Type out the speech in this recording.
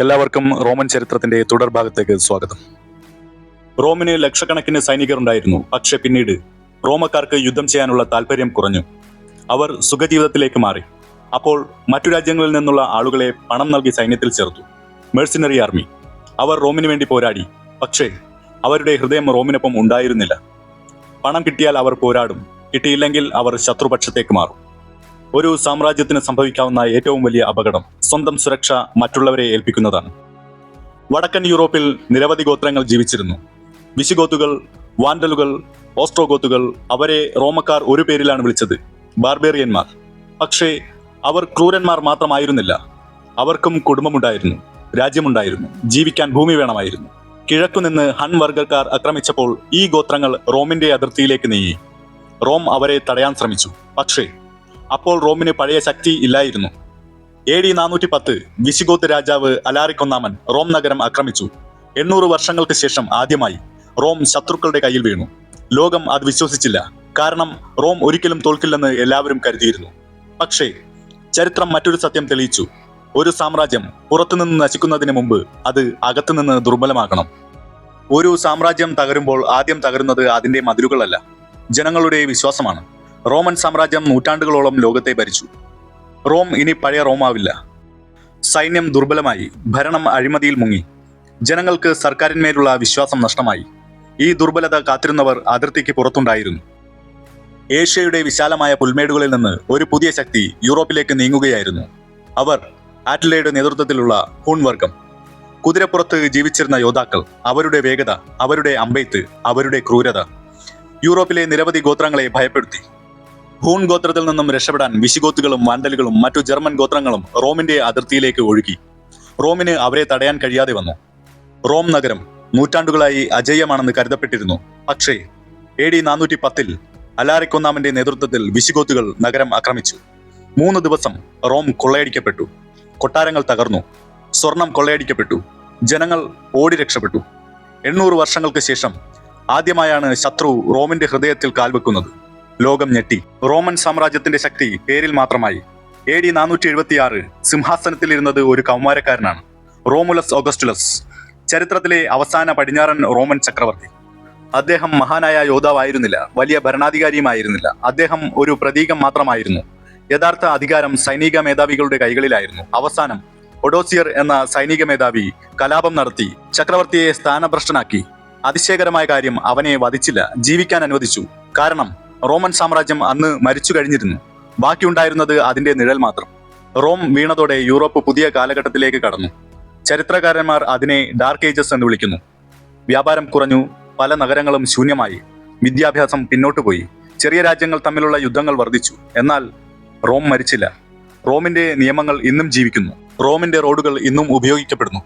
എല്ലാവർക്കും റോമൻ ചരിത്രത്തിന്റെ തുടർഭാഗത്തേക്ക് സ്വാഗതം. റോമിന് ലക്ഷക്കണക്കിന് സൈനികർ ഉണ്ടായിരുന്നു. പക്ഷെ പിന്നീട് റോമക്കാർക്ക് യുദ്ധം ചെയ്യാനുള്ള താല്പര്യം കുറഞ്ഞു. അവർ സുഖജീവിതത്തിലേക്ക് മാറി. അപ്പോൾ മറ്റു രാജ്യങ്ങളിൽ നിന്നുള്ള ആളുകളെ പണം നൽകി സൈന്യത്തിൽ ചേർത്തു. മെഴ്സിനറി ആർമി. അവർ റോമിന് വേണ്ടി പോരാടി. പക്ഷേ അവരുടെ ഹൃദയം റോമിനൊപ്പം ഉണ്ടായിരുന്നില്ല. പണം കിട്ടിയാൽ അവർ പോരാടും, കിട്ടിയില്ലെങ്കിൽ അവർ ശത്രുപക്ഷത്തേക്ക് മാറും. ഒരു സാമ്രാജ്യത്തിന് സംഭവിക്കാവുന്ന ഏറ്റവും വലിയ അപകടം സ്വന്തം സുരക്ഷ മറ്റുള്ളവരെ ഏൽപ്പിക്കുന്നതാണ്. വടക്കൻ യൂറോപ്പിൽ നിരവധി ഗോത്രങ്ങൾ ജീവിച്ചിരുന്നു. വിസിഗോത്തുകൾ, വാൻഡലുകൾ, ഓസ്ട്രോഗോത്തുകൾ. അവരെ റോമക്കാർ ഒരു പേരിലാണ് വിളിച്ചത്, ബാർബേറിയന്മാർ. പക്ഷേ അവർ ക്രൂരന്മാർ മാത്രമായിരുന്നില്ല. അവർക്കും കുടുംബമുണ്ടായിരുന്നു, രാജ്യമുണ്ടായിരുന്നു, ജീവിക്കാൻ ഭൂമി വേണമായിരുന്നു. കിഴക്കുനിന്ന് ഹൺ വർഗക്കാർ ആക്രമിച്ചപ്പോൾ ഈ ഗോത്രങ്ങൾ റോമിന്റെ അതിർത്തിയിലേക്ക് നീങ്ങി. റോം അവരെ തടയാൻ ശ്രമിച്ചു. പക്ഷേ അപ്പോൾ റോമിന് പഴയ ശക്തി ഇല്ലായിരുന്നു. AD 410 വിസിഗോത്ത് രാജാവ് അലാറിക് ഒന്നാമൻ റോം നഗരം ആക്രമിച്ചു. 800 വർഷങ്ങൾക്ക് ശേഷം ആദ്യമായി റോം ശത്രുക്കളുടെ കയ്യിൽ വീണു. ലോകം അത് വിശ്വസിച്ചില്ല. കാരണം റോം ഒരിക്കലും തോൽക്കില്ലെന്ന് എല്ലാവരും കരുതിയിരുന്നു. പക്ഷേ ചരിത്രം മറ്റൊരു സത്യം തെളിയിച്ചു. ഒരു സാമ്രാജ്യം പുറത്തുനിന്ന് നശിക്കുന്നതിന് മുമ്പ് അത് അകത്തുനിന്ന് ദുർബലമാകണം. ഒരു സാമ്രാജ്യം തകരുമ്പോൾ ആദ്യം തകരുന്നത് അതിന്റെ മതിലുകളല്ല, ജനങ്ങളുടെ വിശ്വാസമാണ്. റോമൻ സാമ്രാജ്യം നൂറ്റാണ്ടുകളോളം ലോകത്തെ ഭരിച്ചു. റോം ഇനി പഴയ റോമാവില്ല. സൈന്യം ദുർബലമായി, ഭരണം അഴിമതിയിൽ മുങ്ങി, ജനങ്ങൾക്ക് സർക്കാരിന്മേലുള്ള വിശ്വാസം നഷ്ടമായി. ഈ ദുർബലത കാത്തിരുന്നവർ അതിർത്തിക്ക് പുറത്തുണ്ടായിരുന്നു. ഏഷ്യയുടെ വിശാലമായ പുൽമേടുകളിൽ നിന്ന് ഒരു പുതിയ ശക്തി യൂറോപ്പിലേക്ക് നീങ്ങുകയായിരുന്നു. അവർ ആറ്റിലയുടെ നേതൃത്വത്തിലുള്ള ഹൂൺ വർഗം. കുതിരപ്പുറത്ത് ജീവിച്ചിരുന്ന യോദ്ധാക്കൾ, അവരുടെ വേഗത, അവരുടെ അമ്പെയ്ത്ത്, അവരുടെ ക്രൂരത യൂറോപ്പിലെ നിരവധി ഗോത്രങ്ങളെ ഭയപ്പെടുത്തി. ഹൂൺ ഗോത്രത്തിൽ നിന്നും രക്ഷപ്പെടാൻ വിസിഗോത്തുകളും വാൻഡലുകളും മറ്റു ജർമ്മൻ ഗോത്രങ്ങളും റോമിന്റെ അതിർത്തിയിലേക്ക് ഒഴുകി. റോമിന് അവരെ തടയാൻ കഴിയാതെ വന്നു. റോം നഗരം നൂറ്റാണ്ടുകളായി അജയ്യമാണെന്ന് കരുതപ്പെട്ടിരുന്നു. പക്ഷേ AD 410 അലാറിക് ഒന്നാമന്റെ നേതൃത്വത്തിൽ വിസിഗോത്തുകൾ നഗരം ആക്രമിച്ചു. 3 ദിവസം റോം കൊള്ളയടിക്കപ്പെട്ടു. കൊട്ടാരങ്ങൾ തകർന്നു, സ്വർണം കൊള്ളയടിക്കപ്പെട്ടു, ജനങ്ങൾ ഓടി രക്ഷപ്പെട്ടു. 800 വർഷങ്ങൾക്ക് ശേഷം ആദ്യമായാണ് ശത്രു റോമിന്റെ ഹൃദയത്തിൽ കാൽവെക്കുന്നത്. ലോകം ഞെട്ടി. റോമൻ സാമ്രാജ്യത്തിന്റെ ശക്തി പേരിൽ മാത്രമായി. AD 476 സിംഹാസനത്തിലിരുന്നത് ഒരു കൗമാരക്കാരനാണ്, റോമുലസ് ഓഗസ്റ്റുലസ്, ചരിത്രത്തിലെ അവസാന പടിഞ്ഞാറൻ റോമൻ ചക്രവർത്തി. അദ്ദേഹം മഹാനായ യോദ്ധാവായിരുന്നില്ല, വലിയ ഭരണാധികാരിയുമായിരുന്നില്ല. അദ്ദേഹം ഒരു പ്രതീകം മാത്രമായിരുന്നു. യഥാർത്ഥ അധികാരം സൈനിക മേധാവികളുടെ കൈകളിലായിരുന്നു. അവസാനം ഒഡോസിയർ എന്ന സൈനിക മേധാവി കലാപം നടത്തി ചക്രവർത്തിയെ സ്ഥാനഭ്രഷ്ടനാക്കി. അതിശയകരമായ കാര്യം, അവനെ വധിച്ചില്ല, ജീവിക്കാൻ അനുവദിച്ചു. കാരണം റോമൻ സാമ്രാജ്യം അന്ന് മരിച്ചു കഴിഞ്ഞിരുന്നു. ബാക്കിയുണ്ടായിരുന്നത് അതിന്റെ നിഴൽ മാത്രം. റോം വീണതോടെ യൂറോപ്പ് പുതിയ കാലഘട്ടത്തിലേക്ക് കടന്നു. ചരിത്രകാരന്മാർ അതിനെ ഡാർക്ക് ഏജസ് എന്ന് വിളിക്കുന്നു. വ്യാപാരം കുറഞ്ഞു, പല നഗരങ്ങളും ശൂന്യമായി, വിദ്യാഭ്യാസം പിന്നോട്ടുപോയി, ചെറിയ രാജ്യങ്ങൾ തമ്മിലുള്ള യുദ്ധങ്ങൾ വർദ്ധിച്ചു. എന്നാൽ റോം മരിച്ചില്ല. റോമിന്റെ നിയമങ്ങൾ ഇന്നും ജീവിക്കുന്നു. റോമിന്റെ റോഡുകൾ ഇന്നും ഉപയോഗിക്കപ്പെടുന്നു.